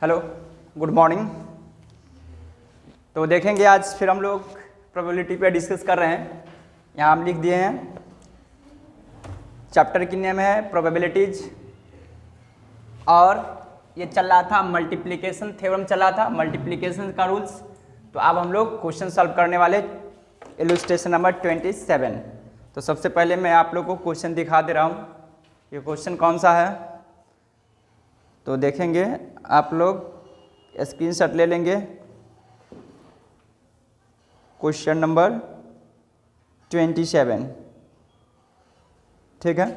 Hello, good morning. तो देखेंगे आज फिर हम लोग प्रोबेबिलिटी पे डिस्कस कर रहे हैं। यहाँ हम लिख दिए हैं, चैप्टर की नेम है प्रोबेबिलिटीज, और ये चल रहा था मल्टीप्लिकेशन थ्योरम चल रहा था, मल्टीप्लिकेशन का रूल्स। तो अब हम लोग क्वेश्चन सॉल्व करने वाले, इलस्ट्रेशन नंबर 27। तो सबसे पहले मैं आप लोग को क्वेश्चन दिखा दे रहा हूँ। ये क्वेश्चन कौन सा है तो देखेंगे, आप लोग स्क्रीनशॉट ले लेंगे। क्वेश्चन नंबर 27, ठीक है।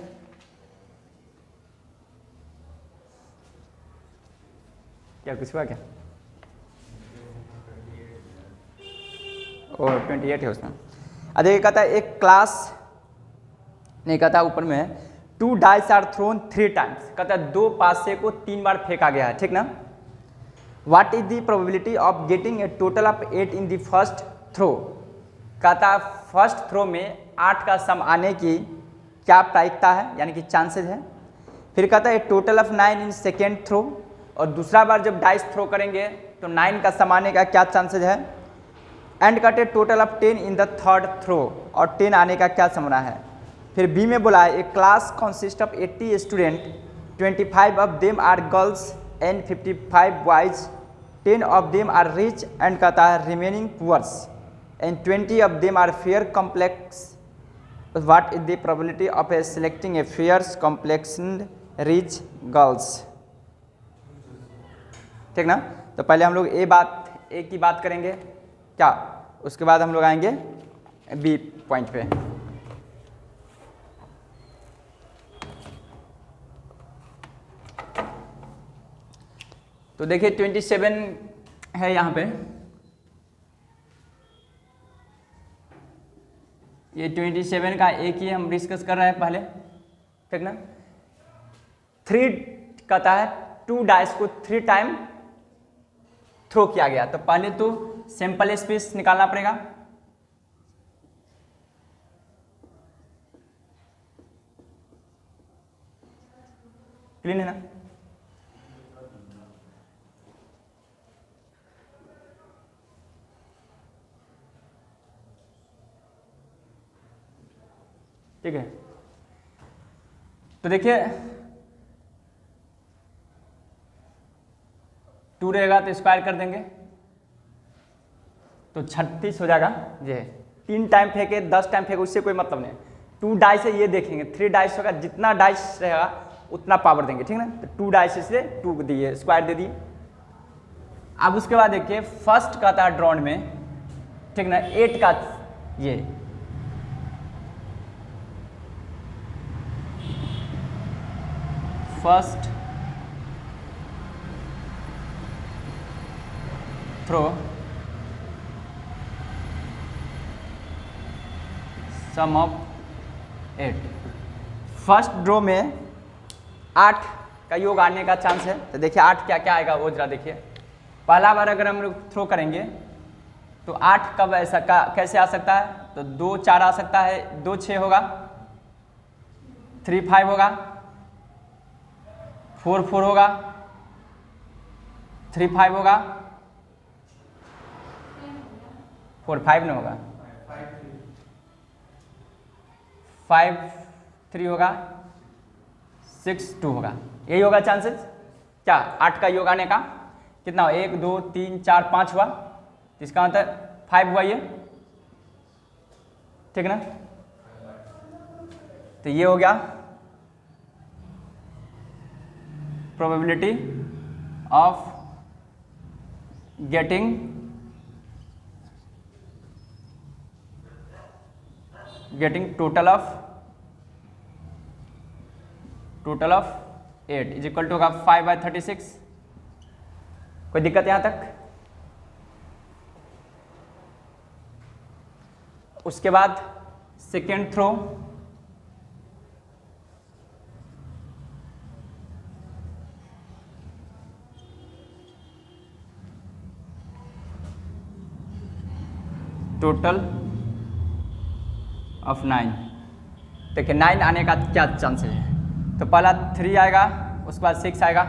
क्या कुछ हुआ क्या? और 28 है उसमें। देखिए कहता है एक क्लास नहीं, कहता ऊपर में 2 डाइस आर थ्रोन 3 टाइम्स। कहता है 2 पासे को 3 बार फेंका गया है, ठीक ना। What is the probability of getting a total of 8 in the first throw. कहता है फर्स्ट थ्रो में 8 का सम आने की क्या प्रायिकता है, यानी कि चांसेस है। फिर कहता है total of 9 in second throw, और दूसरा बार जब डाइस थ्रो करेंगे तो 9 का सम आने का क्या चांसेस है। एंड कहते total of 10 in the third throw, और 10 आने का क्या संभावना है। फिर बी में बोला है a class consist of 80 student, 25 of them are girls and 55 boys, 10 of them are rich and कहता है remaining poors, and 20 of them are fair complex. What is the probability of a selecting a fair complexed rich girls, ठीक ना। तो पहले हम लोग ए की बात करेंगे क्या, उसके बाद हम लोग आएंगे बी पॉइंट पे। तो देखिए 27 है यहाँ पे, ये 27 का एक ही हम डिस्कस कर रहे हैं पहले, ठीक ना। 3 कहता है 2 डाइस को 3 टाइम थ्रो किया गया, तो पहले तो सैंपल स्पेस निकालना पड़ेगा। क्लीन है ना। ठीक है, तो देखिए 2 रहेगा तो स्क्वायर कर देंगे तो 36 हो जाएगा। ये 3 टाइम फेंके 10 टाइम फेंके उससे कोई मतलब नहीं। 2 डाइस है, ये देखेंगे 3 डाइस होगा, जितना डाइस रहेगा उतना पावर देंगे, ठीक ना। तो 2 डाइस से 2 दिए, स्क्वायर दे दिए। अब उसके बाद देखिए फर्स्ट का था ड्रॉन में, ठीक ना, 8 का ये first throw sum of 8, first draw में 8 का योग आने का चांस है। तो देखिए 8 क्या क्या आएगा वो जरा देखिए। पहला बार अगर हम लोग थ्रो करेंगे तो 8 कब ऐसा कैसे आ सकता है, तो 2 4 आ सकता है, 2 6 होगा, 3 5 होगा, 4 4 होगा, 3 5 होगा, 4 5 नहीं होगा, 5 3 होगा, 6 2 होगा। यही होगा चांसेस क्या 8 का योग आने का। कितना हो, 1 2 3 4 5 हुआ, इसका मतलब 5 हुआ ये, ठीक ना। तो ये हो गया probability of getting total of 8 is equal to होगा 5/36। कोई दिक्कत यहाँ तक? उसके बाद सेकेंड थ्रो, टोटल ऑफ 9। देखिए 9 आने का क्या चांसेस है। तो पहला 3 आएगा, उसके बाद 6 आएगा,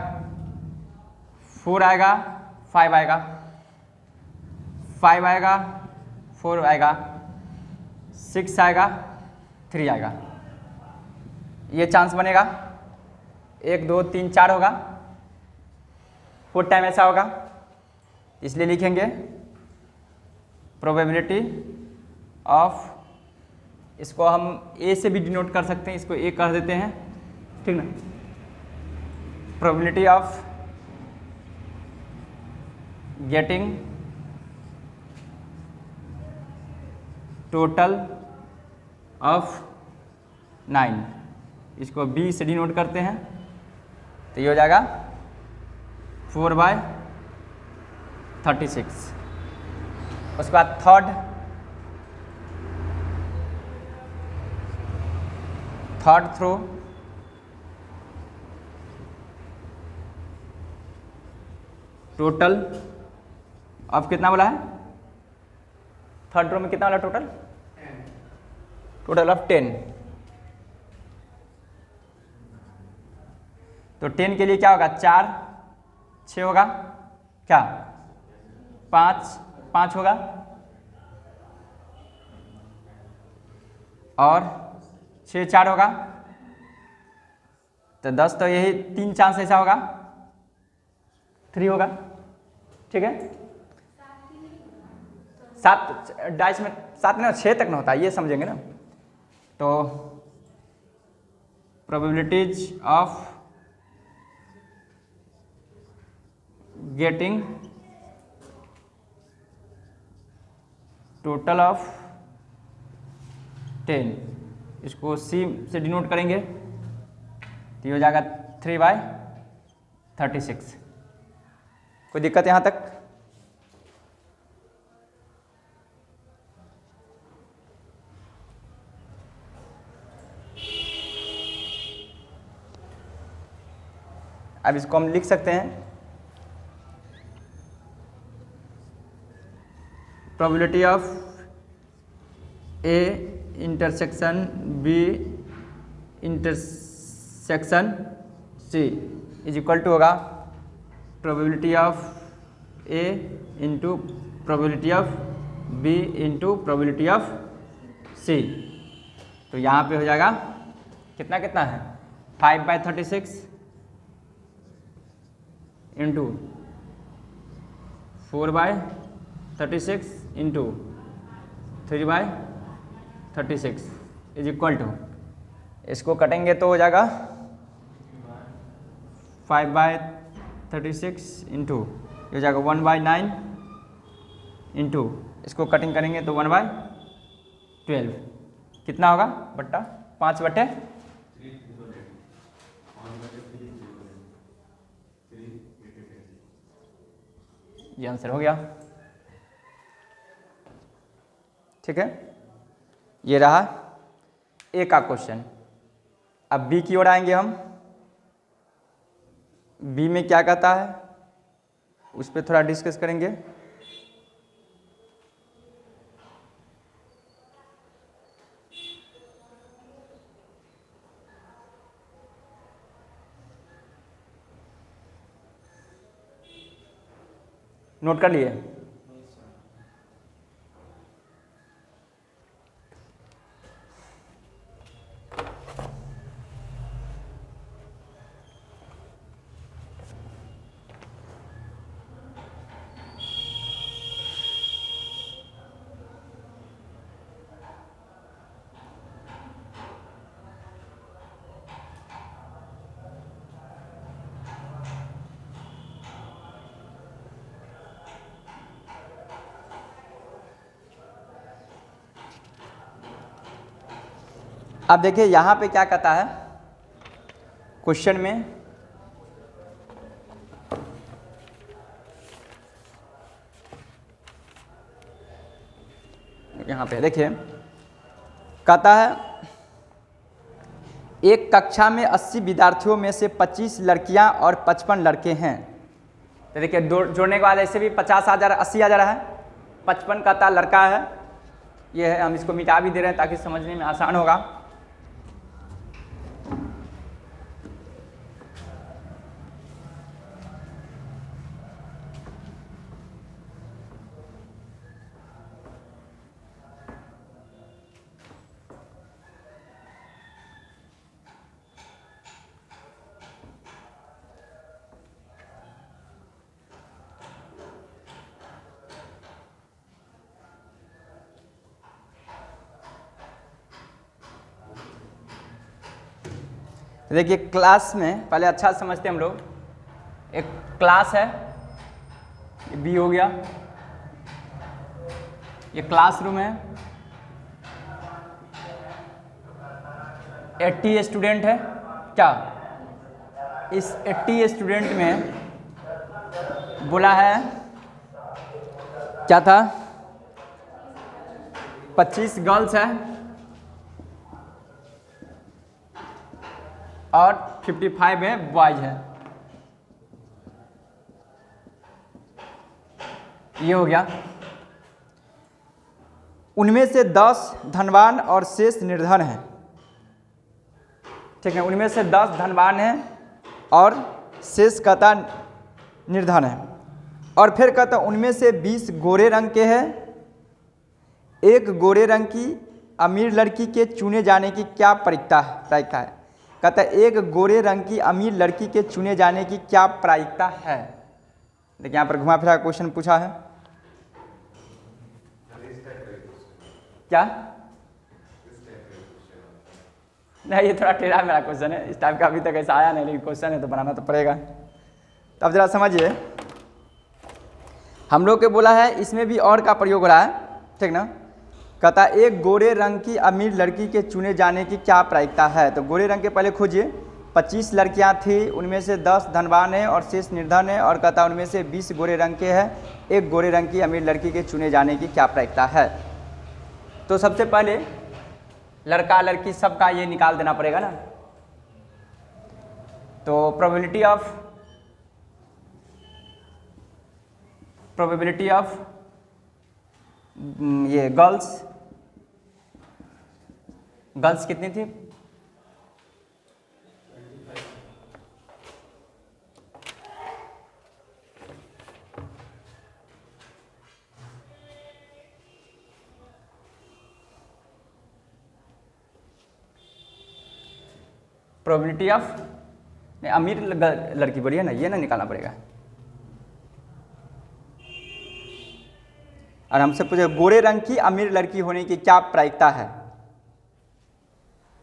4 आएगा, 5 आएगा, 5 आएगा, 4 आएगा, 6 आएगा, 3 आएगा। ये चांस बनेगा, 1 2 3 4 होगा, 4 टाइम ऐसा होगा, इसलिए लिखेंगे प्रोबेबिलिटी ऑफ, इसको हम ए से भी डिनोट कर सकते हैं, इसको ए कर देते हैं, ठीक ना। Probability of getting total of 9, इसको बी से डिनोट करते हैं, तो ये हो जाएगा 4/36। उसके बाद थर्ड थ्रो टोटल अब कितना बोला है, थर्ड रो में कितना बोला टोटल, टोटल ऑफ 10। तो 10 के लिए क्या होगा, 4 6 होगा, क्या 5 होगा, और 6 4 होगा, तो 10, तो यही 3 चांस ऐसा होगा, 3 होगा, ठीक है। 7 डाइस में 7 में 6 तक ना होता है, ये समझेंगे ना। तो probabilities of getting total of 10, इसको सी से डिनोट करेंगे, तो ये हो जाएगा 3/36। कोई दिक्कत यहाँ तक? अब इसको हम लिख सकते हैं, probability of A intersection B intersection C is equal to होगा probability of A into probability of B into probability of C. तो यहाँ पे हो जाएगा कितना कितना है, 5/36 into 4/36 into 3/36 is equal to, इसको कटेंगे तो हो जाएगा 5/36 इंटू हो जाएगा 1/9 इंटू, इसको कटिंग करेंगे तो 1/12 कितना होगा बट्टा 5/, ये आंसर हो गया, ठीक है। ये रहा ए का क्वेश्चन। अब बी की ओर आएंगे हम, बी में क्या कहता है उस पर थोड़ा डिस्कस करेंगे। नोट कर लिए? अब देखिए यहाँ पे क्या कहता है क्वेश्चन में, यहाँ पे देखिए कहता है एक कक्षा में 80 विद्यार्थियों में से 25 लड़कियां और 55 लड़के हैं। तो देखिए जोड़ने के बाद ऐसे भी 50 आ जा रहा है, 80 आ जा रहा है, 55 कहता लड़का है, ये है, हम इसको मिटा भी दे रहे हैं ताकि समझने में आसान होगा। तो देखिए क्लास में पहले अच्छा समझते हैं हम लोग। एक क्लास है, ये बी हो गया, ये क्लासरूम है, 80 स्टूडेंट है। क्या इस 80 स्टूडेंट में बोला है क्या था, 25 गर्ल्स है और 55 है बॉयज है। ये हो गया। उनमें से 10 धनवान और शेष निर्धन है। ठीक है, उनमें से 10 धनवान हैं और शेष कहता निर्धन है। और फिर कहता उनमें से 20 गोरे रंग के हैं। एक गोरे रंग की अमीर लड़की के चुने जाने की क्या प्रायिकता है। कहता है एक गोरे रंग की अमीर लड़की के चुने जाने की क्या प्रायिकता है। देखिए यहाँ पर घुमा फिरा क्वेश्चन पूछा है। क्या नहीं, ये थोड़ा टेढ़ा मेरा क्वेश्चन है, इस टाइप का अभी तक ऐसा आया नहीं, लेकिन क्वेश्चन है तो बनाना तो पड़ेगा। तो अब जरा समझिए, हम लोग के बोला है इसमें भी और का प्रयोग हो रहा है, ठीक ना। कहता एक गोरे रंग की अमीर लड़की के चुने जाने की क्या प्रायिकता है। तो गोरे रंग के पहले खोजिए। 25 लड़कियां थी, उनमें से 10 धनवान है और शेष निर्धन है। और कहता उनमें से 20 गोरे रंग के हैं। एक गोरे रंग की अमीर लड़की के चुने जाने की क्या प्रायिकता है। तो सबसे पहले लड़का लड़की सबका ये निकाल देना पड़ेगा ना। तो प्रोबेबिलिटी ऑफ ये गर्ल्स कितनी थी, प्रोबेबिलिटी ऑफ अमीर लड़की बोलिए ना, ये ना निकालना पड़ेगा। और हमसे पूछे गोरे रंग की अमीर लड़की होने की क्या प्रायिकता है।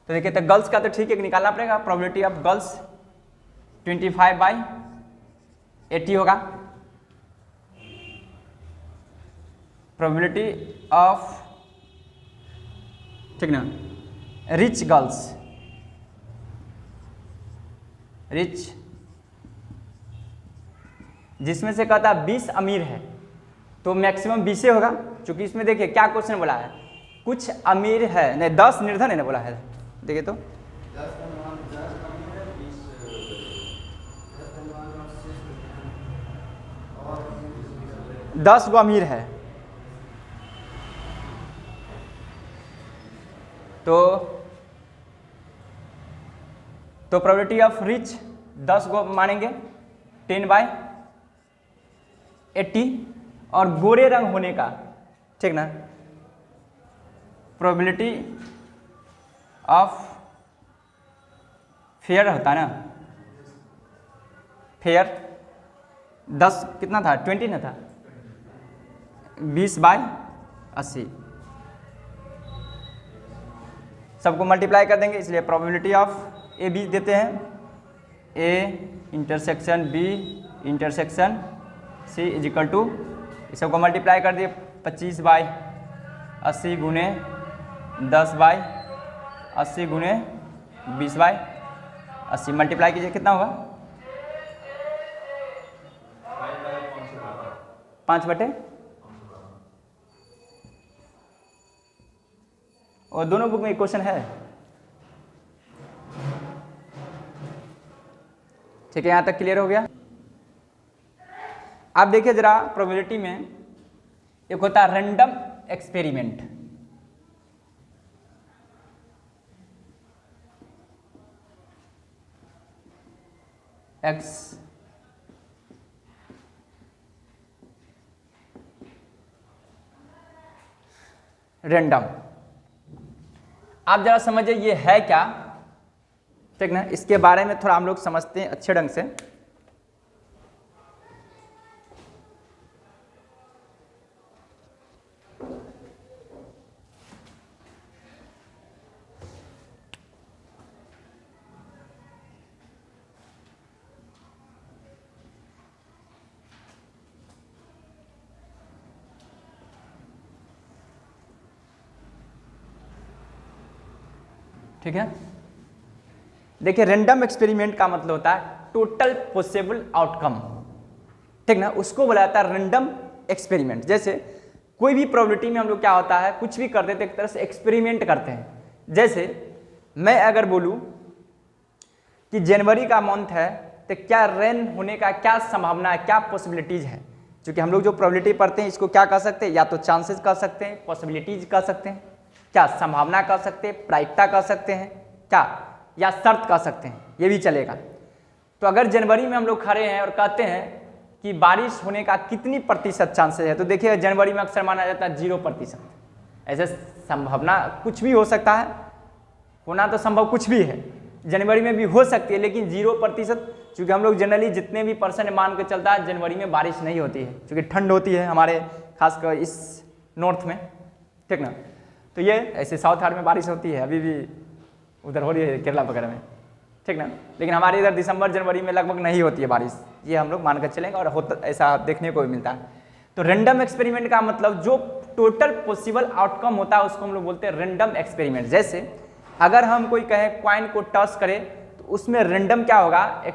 तो देखिए तो गर्ल्स का तो ठीक है निकालना पड़ेगा। प्रोबेबिलिटी ऑफ गर्ल्स 25/80 होगा। प्रोबेबिलिटी ऑफ, ठीक ना, रिच जिसमें से कहता 20 अमीर है तो मैक्सिमम 20 होगा। क्योंकि इसमें देखिए क्या क्वेश्चन बोला है, कुछ अमीर है नहीं 10 निर्धन है ना बोला है। देखिए तो 10 गो अमीर है तो प्रोबेबिलिटी ऑफ रिच 10 गो मानेंगे 10/80। और गोरे रंग होने का, ठीक ना, प्रोबेबिलिटी ऑफ फेयर होता है ना, फेयर 10 कितना था 20 ना था, 20/80 सबको मल्टीप्लाई कर देंगे। इसलिए प्रोबेबिलिटी ऑफ ए बी देते हैं, A intersection B intersection C is equal to, इस सबको मल्टीप्लाई कर दिए 25/80 गुने 10/80 गुने 20/80 मल्टीप्लाई कीजिए कितना होगा 5/, और दोनों बुक में क्वेश्चन है। ठीक है, यहां तक क्लियर हो गया। आप देखिए जरा प्रोबेबिलिटी में एक होता है रैंडम एक्सपेरिमेंट। रैंडम, आप जरा समझिए ये है क्या, ठीक ना। इसके बारे में थोड़ा हम लोग समझते हैं अच्छे ढंग से। ठीक है। देखिए रैंडम एक्सपेरिमेंट का मतलब होता है टोटल पॉसिबल आउटकम, ठीक ना, उसको बोला जाता है रैंडम एक्सपेरिमेंट। जैसे कोई भी प्रोबेबिलिटी में हम लोग क्या होता है, कुछ भी करते थे एक तरह से एक्सपेरिमेंट करते हैं। जैसे मैं अगर बोलूं कि जनवरी का मंथ है तो क्या रेन होने का क्या संभावना है, क्या पॉसिबिलिटीज है। क्योंकि हम लोग जो प्रोबेबिलिटी पढ़ते हैं इसको क्या कह सकते हैं, या तो चांसेस कह सकते हैं, पॉसिबिलिटीज कह सकते हैं, क्या संभावना कह सकते हैं, प्रायिकता कह सकते हैं, क्या या शर्त कह सकते हैं, ये भी चलेगा। तो अगर जनवरी में हम लोग खड़े हैं और कहते हैं कि बारिश होने का कितनी प्रतिशत चांसेस है, तो देखिए जनवरी में अक्सर माना जाता है 0%। ऐसे संभावना कुछ भी हो सकता है, होना तो संभव कुछ भी है, जनवरी में भी हो सकती है, लेकिन 0%। क्योंकि हम लोग जनरली जितने भी परसेंट मान के चलता है जनवरी में बारिश नहीं होती है, क्योंकि ठंड होती है हमारे खासकर इस नॉर्थ में, ठीक ना। तो ये ऐसे साउथ हार्ड में बारिश होती है, अभी भी उधर हो रही है केरला वगैरह में, ठीक ना। लेकिन हमारे इधर दिसंबर जनवरी में लगभग नहीं होती है बारिश, ये हम लोग मानकर चलेंगे और होता ऐसा देखने को भी मिलता है। तो रैंडम एक्सपेरिमेंट का मतलब जो टोटल पॉसिबल आउटकम होता है उसको हम लोग बोलते हैं रैंडम एक्सपेरिमेंट। जैसे अगर हम कोई कहें कॉइन को टॉस करें तो उसमें रैंडम क्या होगा, एक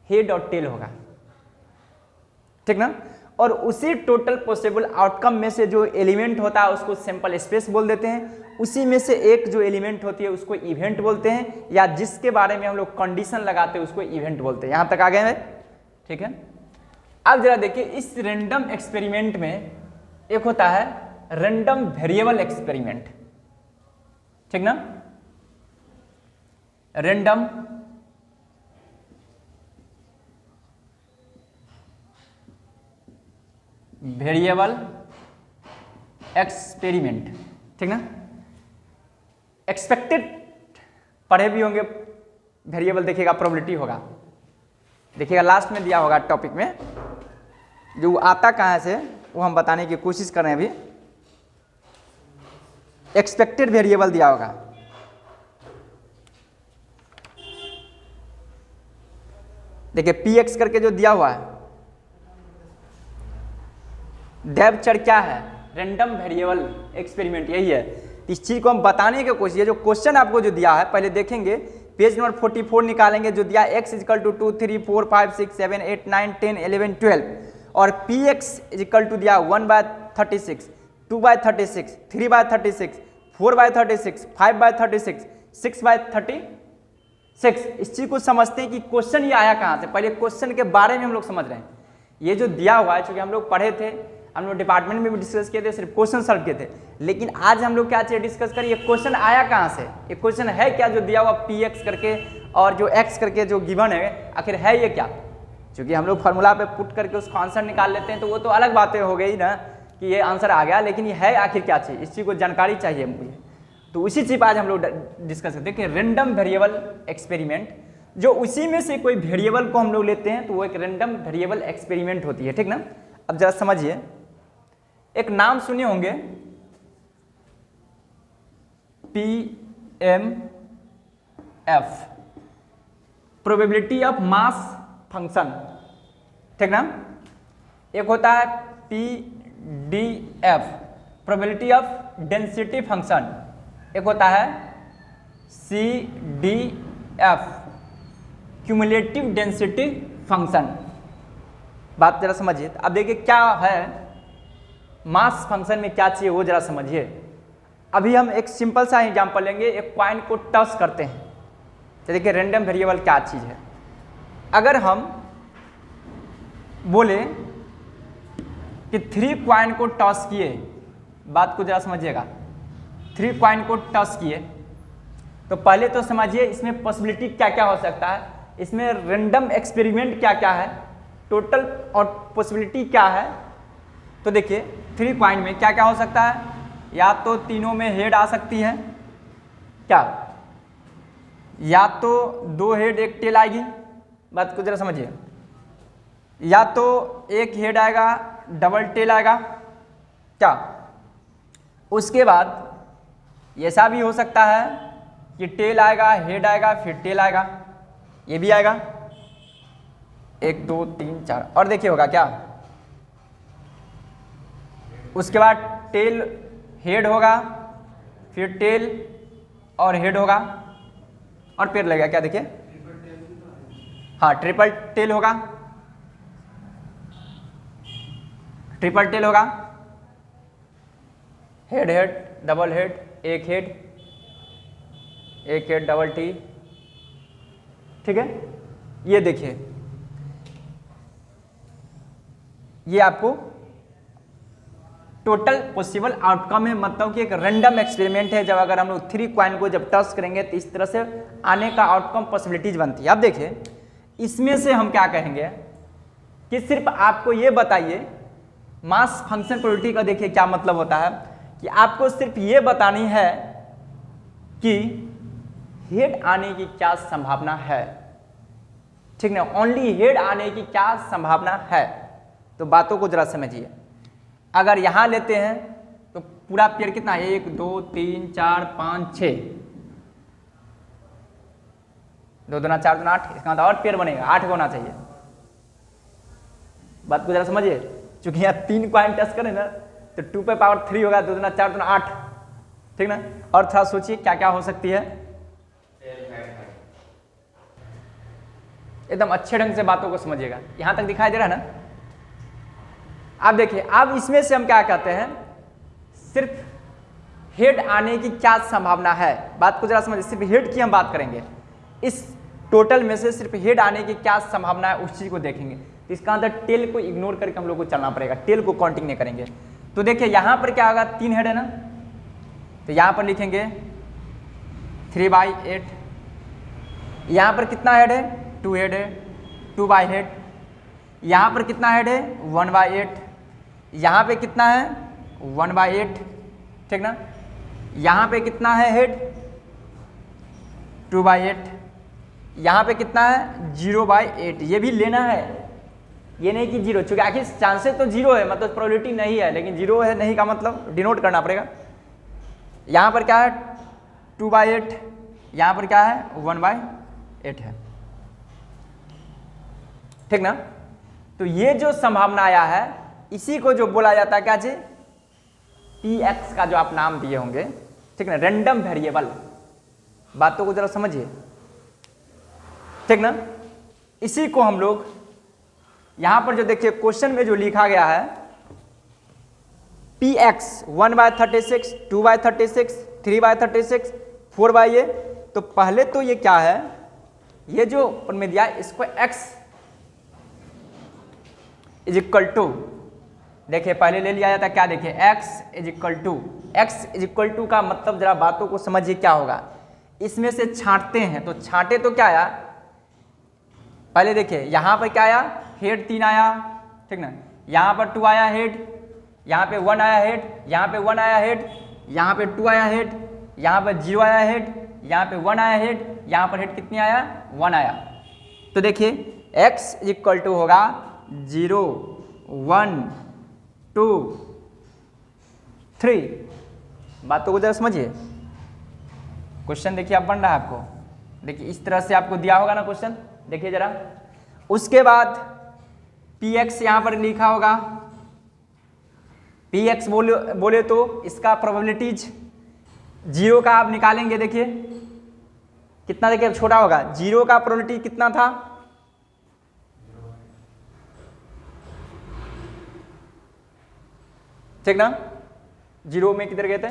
हेड और टेल होगा, ठीक ना। और उसी टोटल पॉसिबल आउटकम में से जो एलिमेंट होता है उसको सैंपल स्पेस बोल देते हैं। उसी में से एक जो एलिमेंट होती है उसको इवेंट बोलते हैं, या जिसके बारे में हम लोग कंडीशन लगाते हैं उसको इवेंट बोलते हैं। यहां तक आ गए हैं, ठीक है। अब जरा देखिए इस रैंडम एक्सपेरिमेंट में एक होता है रैंडम वेरिएबल एक्सपेरिमेंट, ठीक ना, रैंडम वेरिएबल एक्सपेरिमेंट, ठीक ना। एक्सपेक्टेड पढ़े भी होंगे, वेरिएबल देखिएगा प्रोबेबिलिटी होगा, देखिएगा लास्ट में दिया होगा टॉपिक में, जो आता कहाँ से वो हम बताने की कोशिश कर रहे हैं अभी। एक्सपेक्टेड वेरिएबल दिया होगा, देखिए px करके जो दिया हुआ है, डेव चर क्या है, रैंडम वेरिएबल एक्सपेरिमेंट, यही है। इस चीज को हम बताने की कोशिश, जो क्वेश्चन आपको जो दिया है पहले देखेंगे, पेज नंबर 44 निकालेंगे, जो दिया x इक्वल टू 2 3 4 5 6 7 8 9 10 11 12 और px इक्वल टू दिया 1/36, 2/36, 3/36, 4/36, 5/36, 6/36। इस चीज को समझते हैं कि क्वेश्चन ये आया कहाँ से, पहले क्वेश्चन के बारे में हम लोग समझ रहे हैं। ये जो दिया हुआ है, चूंकि हम लोग पढ़े थे, हम लोग डिपार्टमेंट में भी डिस्कस किए थे, सिर्फ क्वेश्चन सॉल्व किए थे, लेकिन आज हम लोग क्या चाहिए डिस्कस करें, ये क्वेश्चन आया कहाँ से, ये क्वेश्चन है क्या जो दिया हुआ px करके और जो x करके जो गिवन है, आखिर है ये क्या। क्योंकि हम लोग फार्मूला पे पुट करके उसका आंसर निकाल लेते हैं तो वो तो अलग बातें हो गई ना कि ये आंसर आ गया, लेकिन ये है आखिर क्या चीज़, इस चीज़ को जानकारी चाहिए मुझे। तो उसी चीज़ आज हम लोग डिस्कस करते हैं कि रैंडम वेरिएबल एक्सपेरिमेंट, जो उसी में से कोई वेरिएबल को हम लोग लेते हैं तो वो एक रैंडम वेरिएबल एक्सपेरिमेंट होती है, ठीक ना। अब जरा समझिए, एक नाम सुने होंगे PMF, probability of mass function, ठीक ना। एक होता है PDF, probability of density function, एक होता है CDF, क्यूमुलेटिव डेंसिटी फंक्शन। बात जरा समझिए। अब देखिए क्या है मास फंक्शन में क्या चाहिए वो जरा समझिए। अभी हम एक सिंपल सा एग्जांपल लेंगे, एक कॉइन को टॉस करते हैं तो देखिए रैंडम वेरिएबल क्या चीज़ है। अगर हम बोले कि 3 कॉइन को टॉस किए, बात को जरा समझिएगा, 3 कॉइन को टॉस किए तो पहले तो समझिए इसमें पॉसिबिलिटी क्या क्या हो सकता है, इसमें रैंडम एक्सपेरिमेंट क्या क्या है, टोटल और पॉसिबिलिटी क्या है। तो देखिए 3 कॉइन में क्या क्या हो सकता है, या तो तीनों में हेड आ सकती है, क्या, या तो 2 हेड 1 टेल आएगी, बात को जरा समझिए, या तो 1 हेड आएगा डबल टेल आएगा, क्या। उसके बाद ऐसा भी हो सकता है कि टेल आएगा, हेड आएगा, फिर टेल आएगा, ये भी आएगा, 1 2 3 4, और देखिए होगा क्या, उसके बाद टेल हेड होगा, फिर टेल और हेड होगा और पेयर लगेगा, क्या देखिए, हाँ ट्रिपल टेल होगा, ट्रिपल टेल होगा, हेड हेड डबल हेड, एक हेड डबल टी, ठीक है। ये देखिए, ये आपको टोटल पॉसिबल आउटकम है, मतलब कि एक रैंडम एक्सपेरिमेंट है। जब अगर हम लोग 3 कॉइन को जब टच करेंगे तो इस तरह से आने का आउटकम पॉसिबिलिटीज बनती है। अब देखिए, इसमें से हम क्या कहेंगे कि सिर्फ आपको ये बताइए, मास फंक्शन प्रोबेबिलिटी का देखिए क्या मतलब होता है कि आपको सिर्फ ये बतानी है कि हेड आने की क्या संभावना है, ठीक ना, ओनली हेड आने की क्या संभावना है। तो बातों को जरा समझिए, अगर यहां लेते हैं तो पूरा पेयर कितना है, 1 2 3 4 5 6, 2 दूना 4 दूना 8, इसका मतलब और पेयर बनेगा, 8 होना चाहिए। बात को जरा समझिए, चूंकि यहाँ 3 कॉइन टच करें ना तो 2 पे पावर 3 होगा, 2 दूना 4 दूना 8, ठीक ना। और थोड़ा सोचिए क्या क्या हो सकती है, एकदम अच्छे ढंग से बातों को समझिएगा। यहां तक दिखाई दे रहा है ना। आप देखिए, अब इसमें से हम क्या कहते हैं, सिर्फ हेड आने की क्या संभावना है, बात को जरा समझिए, सिर्फ हेड की हम बात करेंगे। इस टोटल में से सिर्फ हेड आने की क्या संभावना है उस चीज को देखेंगे। तो इसका अंदर टेल को इग्नोर करके हम लोग को चलना पड़ेगा, टेल को काउंटिंग नहीं करेंगे। तो देखिए यहां पर क्या होगा, 3 हेड है ना, तो यहां पर लिखेंगे 3/8। यहां पर कितना हेड है, 2 हेड है, 2/8। यहां पर कितना हेड है, 1/8। यहां पे कितना है, 1/8, ठीक ना। यहां पे कितना है हेड, 2/8। यहां पे कितना है, 0/8। ये भी लेना है, ये नहीं कि 0, चूंकि आखिर चांसेस तो 0 है, मतलब प्रोबेबिलिटी नहीं है, लेकिन 0 है नहीं का मतलब डिनोट करना पड़ेगा। यहां पर क्या है, 2/8, यहां पर क्या है, 1/8 है, ठीक ना। तो ये जो संभावना आया है, इसी को जो बोला जाता है क्या जी, px का जो आप नाम दिए होंगे, ठीक ना, रैंडम वेरिएबल। बातों को जरा समझिए, ठीक ना। इसी को हम लोग यहां पर जो देखिए क्वेश्चन में जो लिखा गया है, px 1/36, 2/36, 3/36, 4/, तो पहले तो ये क्या है, ये जो में दिया इसको x इज इक्वल टू, देखिए पहले ले लिया जाता क्या, देखिए x इज इक्वल टू का मतलब जरा बातों को समझिए क्या होगा। इसमें से छांटते हैं, तो छांटे तो क्या आया, पहले देखिए यहां पर क्या आया, हेड 3 आया, ठीक ना। यहां पर 2 आया हेड, यहां पे 1 आया हेड, यहां पे 1 आया हेड, यहां पे 2 आया हेड, यहां पर 0 आया हेड, यहां पे 1 आया हेड, यहां पर हेड कितनी आया, 1 आया। तो देखिए x इज इक्वल टू होगा 0 1 2 3। बातों को जरा समझिए, क्वेश्चन देखिए अब बन रहा है आपको, देखिए इस तरह से आपको दिया होगा ना क्वेश्चन, देखिए जरा। उसके बाद px यहां पर लिखा होगा, px बोले तो इसका प्रोबेबिलिटीज 0 का आप निकालेंगे, देखिए कितना, देखिए छोटा होगा, 0 का प्रोबेबिलिटी कितना था, ठीक ना। 0 में किधर गए थे,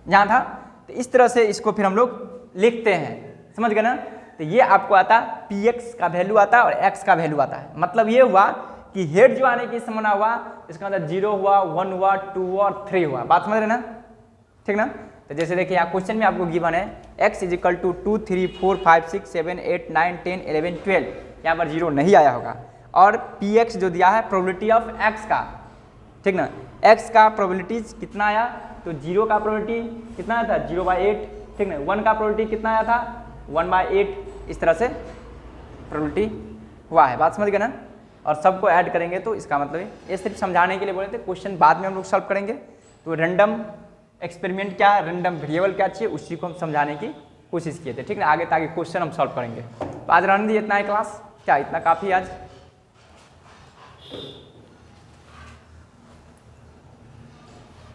यहां था। तो इस तरह से इसको फिर हम लोग लिखते हैं, समझ गए ना। तो ये आपको आता px का वैल्यू आता है और x का वैल्यू आता है। मतलब ये हुआ कि हेड जो आने की संभावना हुआ, इसका मतलब 0 हुआ, 1 हुआ, 2 हुआ और 3 हुआ। बात समझ रहे ना, ठीक ना। तो जैसे देखिए यहाँ क्वेश्चन में आपको गिवन है x इज इक्वल टू 2 3 4 5 6 7 8 9 10 11 12, यहाँ पर 0 नहीं आया होगा। और px जो दिया है प्रोबेबिलिटी ऑफ x का, ठीक ना, x का प्रोबेबिलिटीज कितना आया, तो 0 का प्रोबेबिलिटी कितना आया था, 0/8, ठीक ना। 1 का प्रोबेबिलिटी कितना आया था, 1/8। इस तरह से प्रोबेबिलिटी हुआ है। बात समझ गए ना। और सबको ऐड करेंगे तो इसका मतलब ये सिर्फ समझाने के लिए बोले थे, क्वेश्चन बाद में हम लोग सॉल्व करेंगे। तो रैंडम एक्सपेरिमेंट क्या, रैंडम वेरिएबल क्या चाहिए, उसी को हम समझाने की कोशिश किए थे, ठीक है। आगे ताकि क्वेश्चन हम सॉल्व करेंगे। तो आज रहने दीजिए, इतना है क्लास, क्या इतना काफ़ी आज।